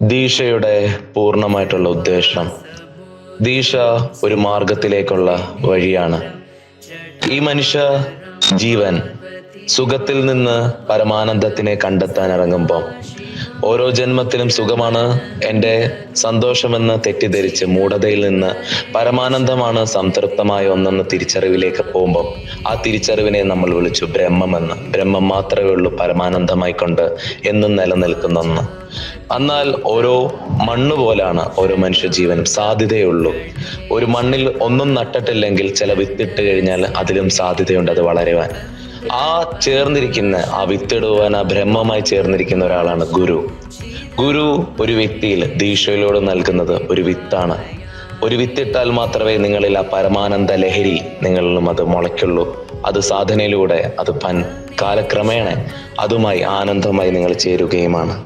ദീക്ഷയുടെ പൂർണ്ണമായിട്ടുള്ള ഉദ്ദേശം, ദീക്ഷ ഒരു മാർഗത്തിലേക്കുള്ള വഴിയാണ്. ഈ മനുഷ്യ ജീവൻ സുഖത്തിൽ നിന്ന് പരമാനന്ദത്തിനെ കണ്ടെത്താൻ ഇറങ്ങുമ്പോൾ ഓരോ ജന്മത്തിലും സുഖമാണ് എൻ്റെ സന്തോഷമെന്ന് തെറ്റിദ്ധരിച്ച് മൂഢതയിൽ നിന്ന് പരമാനന്ദമാണ് സംതൃപ്തമായ ഒന്നെന്ന തിരിച്ചറിവിലേക്ക് പോകുമ്പോൾ ആ തിരിച്ചറിവിനെ നമ്മൾ വിളിച്ചു ബ്രഹ്മമെന്ന്. ബ്രഹ്മം മാത്രമേ ഉള്ളൂ പരമാനന്ദമായി കൊണ്ട് എന്നും നിലനിൽക്കുന്ന ഒന്ന്. എന്നാൽ ഓരോ മണ്ണ് പോലാണ് ഓരോ മനുഷ്യജീവനും. സാധ്യതയുള്ളൂ. ഒരു മണ്ണിൽ ഒന്നും നട്ടിട്ടില്ലെങ്കിൽ ചില വിത്തിട്ട് കഴിഞ്ഞാൽ അതിലും സാധ്യതയുണ്ട് അത് വളരുവാൻ. ആ ചേർന്നിരിക്കുന്ന ആ വിത്തിടുവാൻ ആ ബ്രഹ്മമായി ചേർന്നിരിക്കുന്ന ഒരാളാണ് ഗുരു. ഗുരു ഒരു വ്യക്തിയിൽ ദീക്ഷയിലൂടെ നൽകുന്നത് ഒരു വിത്താണ്. ഒരു വിത്തിട്ടാൽ മാത്രമേ നിങ്ങളിൽ ആ പരമാനന്ദ ലഹരി നിങ്ങളിലും അത് മുളയ്ക്കുള്ളൂ. അത് സാധനയിലൂടെ അത് കാലക്രമേണ അതുമായി ആനന്ദമായി നിങ്ങൾ ചേരുകയുമാണ്.